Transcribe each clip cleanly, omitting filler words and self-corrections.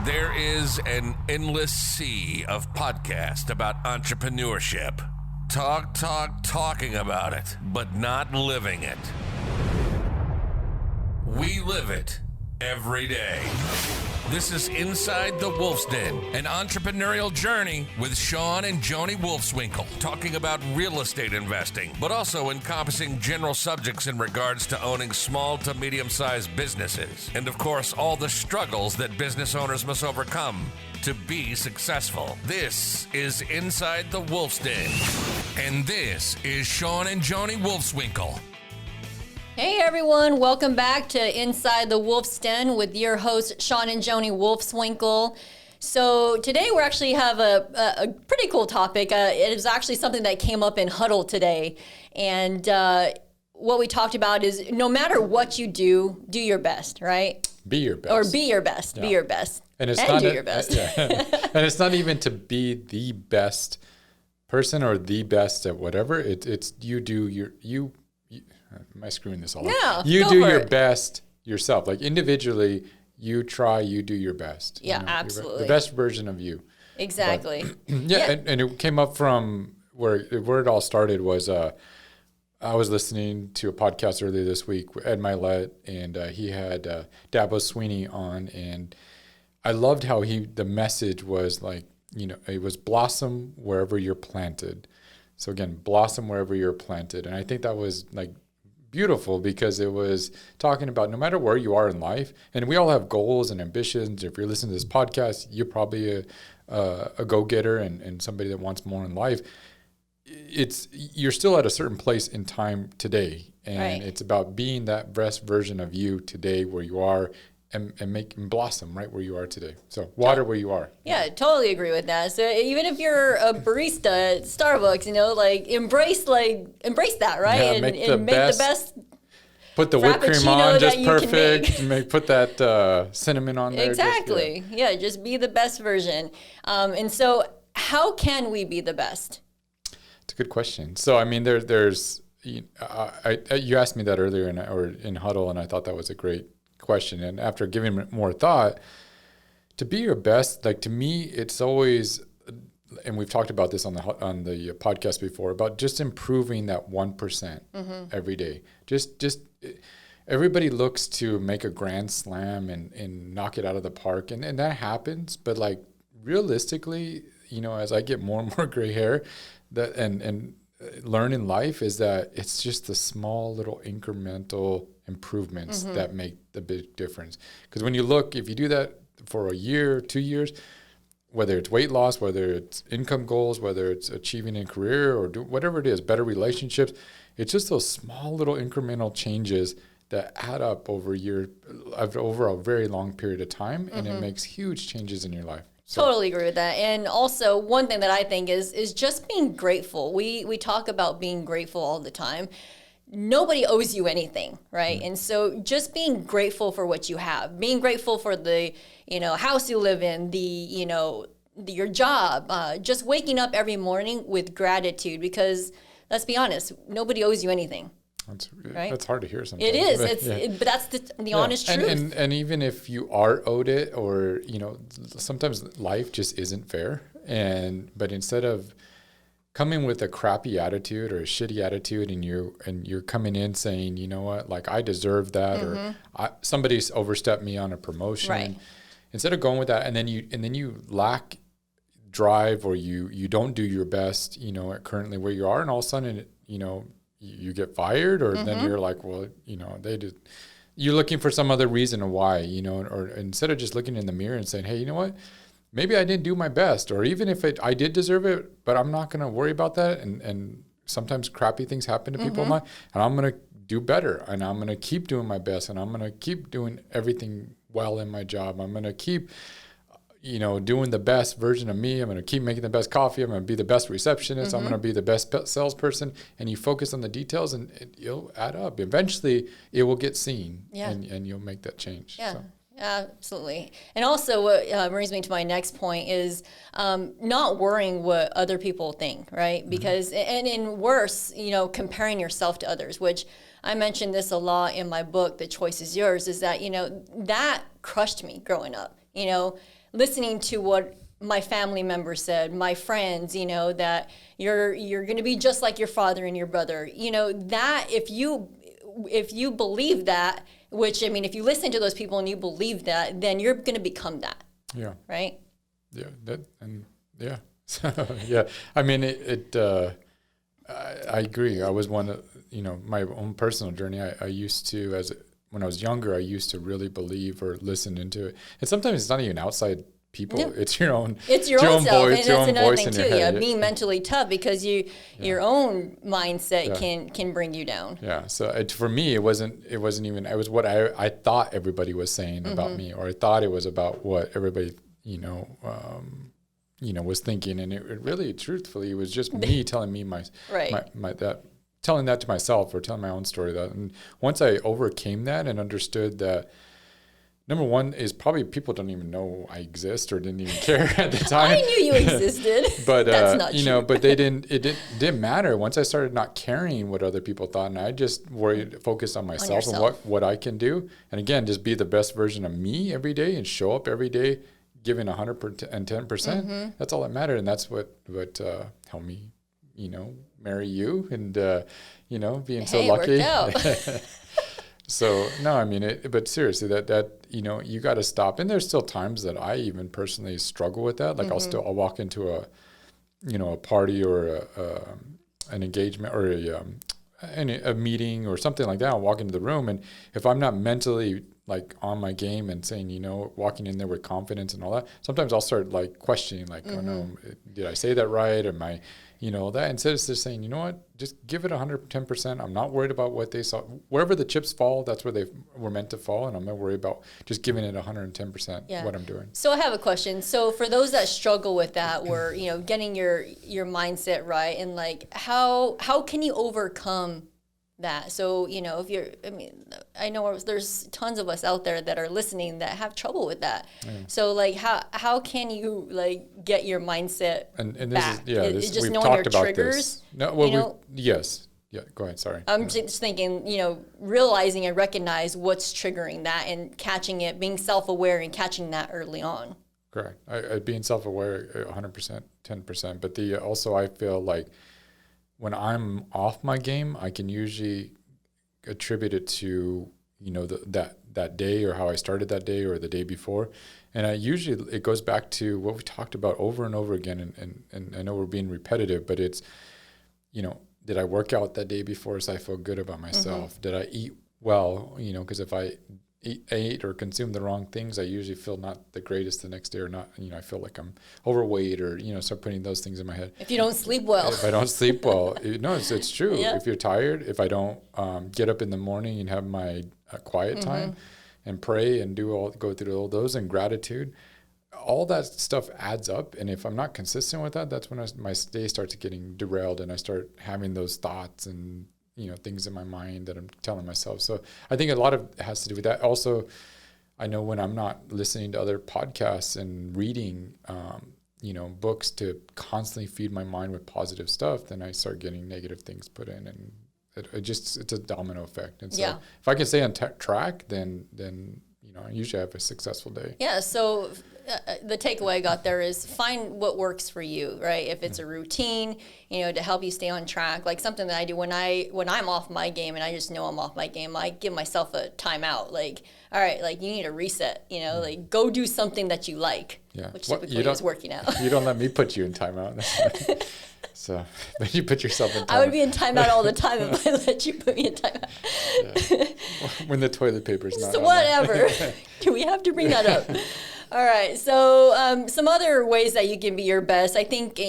There is an endless sea of podcasts about entrepreneurship. Talking about it, but not living it. We live it every day. This is Inside the Wolf's Den, an entrepreneurial journey with Shawn and Joni Wolfswinkle, talking about real estate investing, but also encompassing general subjects in regards to owning small to medium-sized businesses. And of course, all the struggles that business owners must overcome to be successful. This is Inside the Wolf's Den. And this is Shawn and Joni Wolfswinkle. Hey everyone, welcome back to Inside the Wolf's Den with your host, Shawn and Joni Wolfswinkle. So today we actually have a pretty cool topic. It is actually something that came up in Huddle today. And what we talked about is no matter what you do your best, right? Be your best. Or be your best, be your best. And it's do your best. And it's not even to be the best person or the best at whatever. It's you do you am I screwing this all up? No, you do your best yourself. Like individually, you do your best. Yeah, absolutely. The best version of you. Exactly. But, and it came up from where it all started was I was listening to a podcast earlier this week, Ed Milet, and he had Dabo Sweeney on, and I loved how the message was like, it was blossom wherever you're planted. So again, blossom wherever you're planted. And I think that was like beautiful because it was talking about no matter where you are in life, and we all have goals and ambitions. If you're listening to this podcast, you're probably a go-getter and somebody that wants more in life. You're still at a certain place in time today, and It's about being that best version of you today where you are and making blossom right where you are today. So water where you are. Yeah, totally agree with that. So even if you're a barista at Starbucks, embrace that, right? Yeah, and make the best. Put the whipped cream on just perfect. Put that cinnamon on there. Exactly. Just be the best version. And so how can we be the best? It's a good question. So I mean, there's you asked me that earlier in Huddle, and I thought that was a great question. And after giving it more thought, to be your best, like to me, it's always, and we've talked about this on the podcast before, about just improving that 1% every day. Just everybody looks to make a grand slam and knock it out of the park, and that happens. But like realistically, as I get more and more gray hair, that and learn in life is that it's just the small little incremental improvements that make the big difference. Because when you look, if you do that for a year, 2 years, whether it's weight loss, whether it's income goals, whether it's achieving a career or whatever it is, better relationships, it's just those small little incremental changes that add up over a very long period of time, and it makes huge changes in your life. So. Totally agree with that. And also one thing that I think is just being grateful. We talk about being grateful all the time. Nobody owes you anything, right? And so just being grateful for what you have, being grateful for the, house you live in, your job, just waking up every morning with gratitude, because let's be honest, nobody owes you anything. That's hard to hear sometimes. It is. But that's the honest truth. And even if you are owed it, or sometimes life just isn't fair. But instead of coming with a crappy attitude or a shitty attitude, and you're coming in saying, you know what, like I deserve that, or somebody's overstepped me on a promotion. Right. Instead of going with that, and then you lack drive, or you don't do your best, currently where you are, and all of a sudden, you get fired, or then you're like, well, you're looking for some other reason why, or instead of just looking in the mirror and saying, hey, you know what, maybe I didn't do my best, or even if I did deserve it, but I'm not going to worry about that. And sometimes crappy things happen to people in life, and I'm going to do better, and I'm going to keep doing my best, and I'm going to keep doing everything well in my job. I'm going to keep doing the best version of me. I'm going to keep making the best coffee. I'm going to be the best receptionist. I'm going to be the best salesperson. And you focus on the details, and it'll add up. Eventually, it will get seen, and you'll make that change. Yeah. So. Absolutely. And also what brings me to my next point is not worrying what other people think, right? Because, and worse, comparing yourself to others, which I mentioned this a lot in my book, The Choice is Yours, is that, that crushed me growing up, listening to what my family members said, my friends, that you're going to be just like your father and your brother, that if you believe that, which, I mean, if you listen to those people and you believe that, then you're going to become that. Yeah. Right? Yeah. So, yeah. I mean, I agree. I was one of, my own personal journey. I used to, when I was younger, I used to really believe or listen into it. And sometimes it's not even outside people. Yeah. It's your own. It's your own self, voice, and that's another thing too. Yeah, being mentally tough because your own mindset can bring you down. Yeah. So for me, it wasn't even. It was what I thought everybody was saying about me, or I thought it was about what everybody was thinking, and it really, truthfully, it was just me telling me telling that to myself, or telling my own story. That, and once I overcame that and understood that. Number one is probably people don't even know I exist or didn't even care at the time. I knew you existed, but that's not true. But it didn't matter once I started not caring what other people thought, and I just focused on myself and what I can do, and again, just be the best version of me every day and show up every day, giving 110%. That's all that mattered, and that's what helped me, marry you, and being so lucky. Worked out. So no, I mean, but seriously, that you got to stop. And there's still times that I even personally struggle with that. Like I'll walk into a party or an engagement or a meeting or something like that. I'll walk into the room, and if I'm not mentally like on my game and saying, walking in there with confidence and all that, sometimes I'll start like questioning, like, oh no, did I say that right? Am I, that, instead of just saying, just give it 110%. I'm not worried about what they saw. Wherever the chips fall, that's where they were meant to fall. And I'm not worried about just giving it 110% what I'm doing. So I have a question. So for those that struggle with that, where, getting your mindset right, and like, how can you overcome that? So, I know there's tons of us out there that are listening that have trouble with that. So like, how can you like get your mindset and this back? Is just we've knowing talked your about triggers. This. No, well, yes. Yeah, go ahead. Sorry. I'm just thinking, realizing and recognize what's triggering that and catching it, being self-aware and catching that early on. Correct. I being self-aware 100%, 10%. But also I feel like when I'm off my game, I can usually attribute it to, that day, or how I started that day or the day before. And it goes back to what we talked about over and over again. And I know we're being repetitive, but it's, did I work out that day before so I feel good about myself? Did I eat well? Because if I ate or consumed the wrong things, I usually feel not the greatest the next day, or not, I feel like I'm overweight, or, start putting those things in my head. If you don't sleep well. If I don't sleep well, it's true. Yeah. If you're tired, if I don't get up in the morning and have my quiet time and pray and go through all those, and gratitude, all that stuff adds up. And if I'm not consistent with that, that's when my day starts getting derailed, and I start having those thoughts and things in my mind that I'm telling myself. So I think a lot of it has to do with that. Also, I know when I'm not listening to other podcasts and reading, books to constantly feed my mind with positive stuff, then I start getting negative things put in, and it's a domino effect. And so if I can stay on track, then I usually have a successful day. Yeah. So the takeaway I got there is find what works for you, right? If it's a routine, to help you stay on track, like something that I do when I'm off my game and I just know I'm off my game, I give myself a timeout. Like, all right, like you need a reset, like go do something that you like, which typically is working out. You don't let me put you in timeout. So, but you put yourself in timeout. I would be in timeout all the time if I let you put me in timeout. When the toilet paper's not. So whatever. Do we have to bring that up? All right. So some other ways that you can be your best, I think,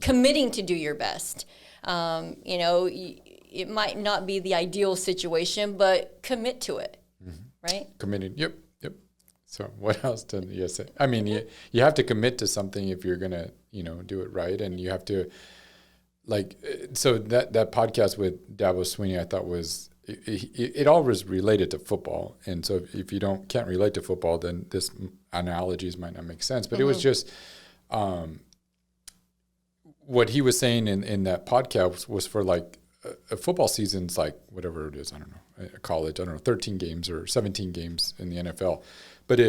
committing to do your best. It might not be the ideal situation, but commit to it, right? Committing. Yep. So what else did you say? I mean, you have to commit to something if you're going to, do it right. And you have to, so that podcast with Davos Sweeney, I thought was it all was related to football. And so if you can't relate to football, then this analogies might not make sense. But it was just what he was saying in that podcast was for like a football season's like whatever it is, I don't know, college, I don't know, 13 games or 17 games in the NFL. But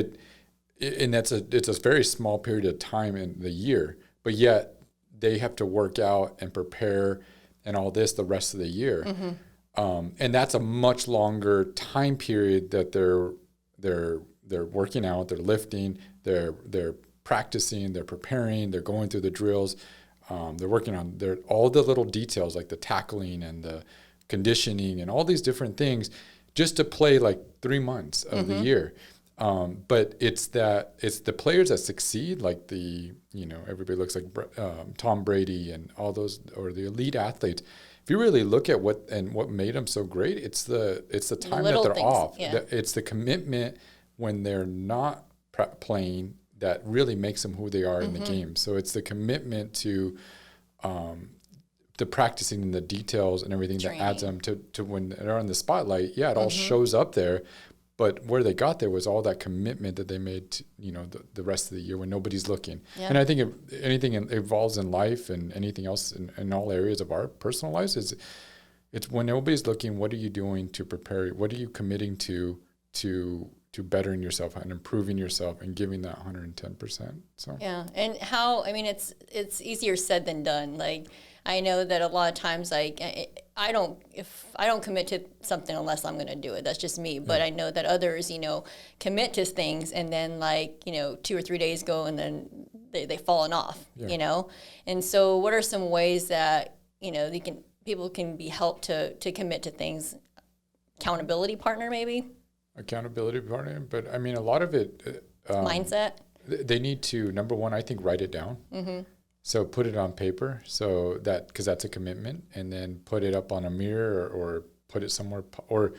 it's a very small period of time in the year, but yet they have to work out and prepare and all this the rest of the year. And that's a much longer time period that they're working out, they're lifting, they're practicing, they're preparing, they're going through the drills, they're working on all the little details like the tackling and the conditioning and all these different things just to play like 3 months of the year. But it's the players that succeed, like everybody looks like Tom Brady and all those, or the elite athletes. If you really look at what made them so great, it's the time that they're off. Yeah. It's the commitment when they're not playing that really makes them who they are in the game. So it's the commitment to the practicing and the details and everything that adds them to when they're on the spotlight. Yeah, it all shows up there. But where they got there was all that commitment that they made to, the rest of the year when nobody's looking. Yeah. And I think if anything evolves in life and anything else in all areas of our personal lives, it's when nobody's looking, what are you doing to prepare? What are you committing to bettering yourself and improving yourself and giving that 110%? So yeah, and it's easier said than done. Like I know that a lot of times, like if I don't commit to something unless I'm going to do it. That's just me. But I know that others, commit to things and then 2 or 3 days go and then they've fallen off, And so what are some ways that, people can be helped to commit to things? Accountability partner, maybe? Accountability partner. But a lot of it. Mindset. They need to, number one, I think, write it down. So put it on paper, because that's a commitment, and then put it up on a mirror or put it somewhere. Or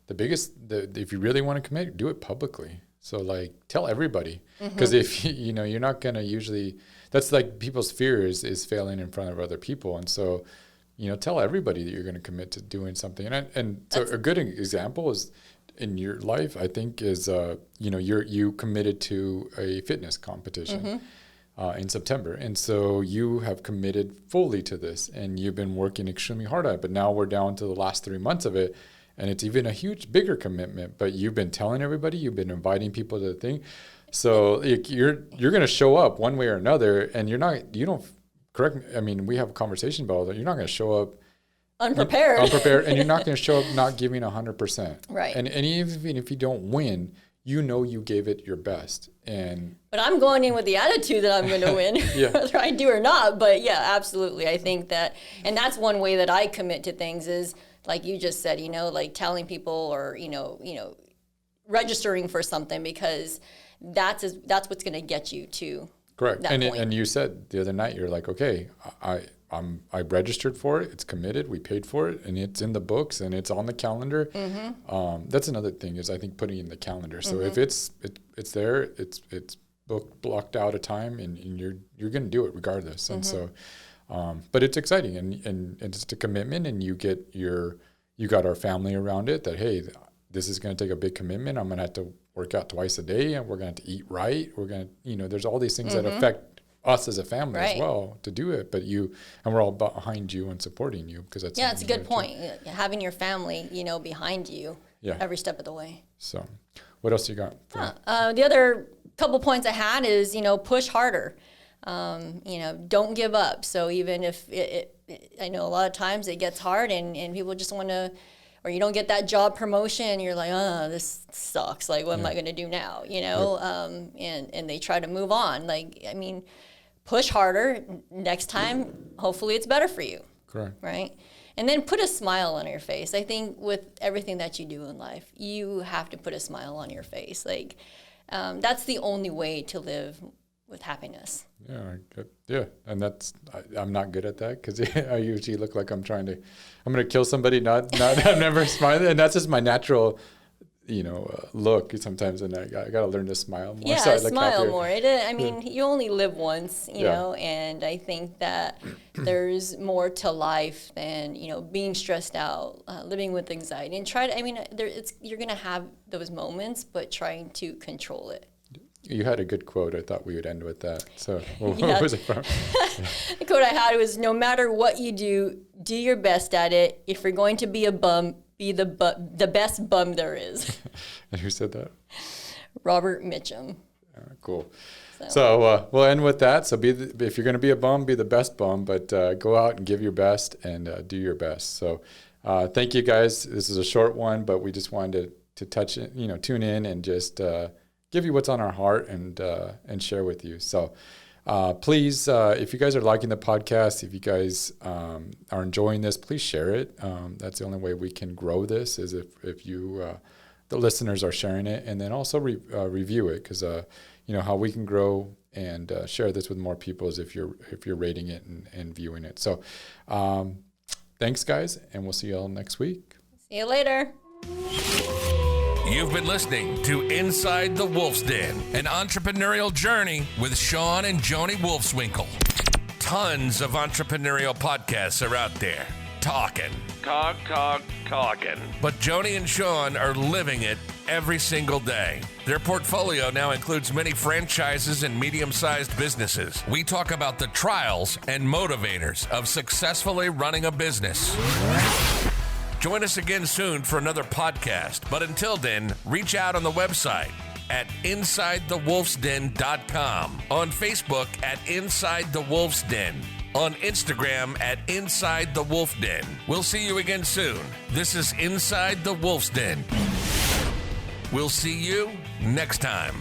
if you really want to commit, do it publicly. So tell everybody, because if you're not going to usually. That's like people's fear is failing in front of other people, and so tell everybody that you're going to commit to doing something. And so a good example is in your life, I think, is you committed to a fitness competition. In September. And so you have committed fully to this and you've been working extremely hard at it. But now we're down to the last 3 months of it. And it's even a bigger commitment. But you've been telling everybody, you've been inviting people to the thing. So you're going to show up one way or another. And you don't, correct me, we have a conversation about that. You're not going to show up unprepared. And you're not going to show up not giving 100%. Right. And even if you don't win, you gave it your best. But I'm going in with the attitude that I'm going to win, whether I do or not. But yeah, absolutely. I think that, and that's one way that I commit to things is, like you just said, telling people or, registering for something, because that's what's going to get you to correct. That point. And you said the other night, you're like, okay, I registered for it. It's committed. We paid for it, and it's in the books, and it's on the calendar. That's another thing is I think putting in the calendar. So if it's there, it's blocked out a time, and you're going to do it regardless. And so, but it's exciting, and it's a commitment, and you got our family around it. That hey, this is going to take a big commitment. I'm going to have to work out twice a day, and we're going to have to eat right. We're going to there's all these things that affect us as a family as well to do it, but and we're all behind you and supporting you because that's it's a good point. Having your family, behind you every step of the way. So, what else you got? The other couple points I had is push harder. Don't give up. So even if I know a lot of times it gets hard and people just want to. Or you don't get that job promotion, you're like, this sucks. Like, what am I going to do now? And they try to move on. Push harder. Next time, hopefully it's better for you. Correct. Right? And then put a smile on your face. I think with everything that you do in life, you have to put a smile on your face. That's the only way to live with happiness. And I'm not good at that because I usually look like I'm going to kill somebody. I'm never smiling, and that's just my natural, look sometimes, and I got to learn to smile more. Yeah, so I look smile happier. more. I mean, you only live once, you Yeah. know, and I think that there's more to life than, being stressed out, living with anxiety, and you're going to have those moments, but trying to control it. You had a good quote. I thought we would end with that. So what Yeah. was it from? The quote I had was, no matter what you do your best at it. If you're going to be a bum, be the best bum there is. And who said that? Robert Mitchum. Cool. So we'll end with that. So if you're going to be a bum, be the best bum, but go out and give your best and do your best. So thank you guys. This is a short one, but we just wanted to touch it, tune in and just give you what's on our heart and share with you. So please, if you guys are liking the podcast, if you guys are enjoying this, please share it. That's the only way we can grow this is if you, the listeners, are sharing it, and then also review it, because how we can grow and share this with more people is if you're rating it and viewing it. So thanks, guys, and we'll see you all next week. See you later. You've been listening to Inside the Wolf's Den, an entrepreneurial journey with Shawn and Joni Wolfswinkle. Tons of entrepreneurial podcasts are out there. Talking. But Joni and Shawn are living it every single day. Their portfolio now includes many franchises and medium-sized businesses. We talk about the trials and motivators of successfully running a business. Join us again soon for another podcast. But until then, reach out on the website at InsideTheWolf'sDen.com, on Facebook at Inside the Wolf's Den, on Instagram at Inside the Wolf Den. We'll see you again soon. This is Inside the Wolf's Den. We'll see you next time.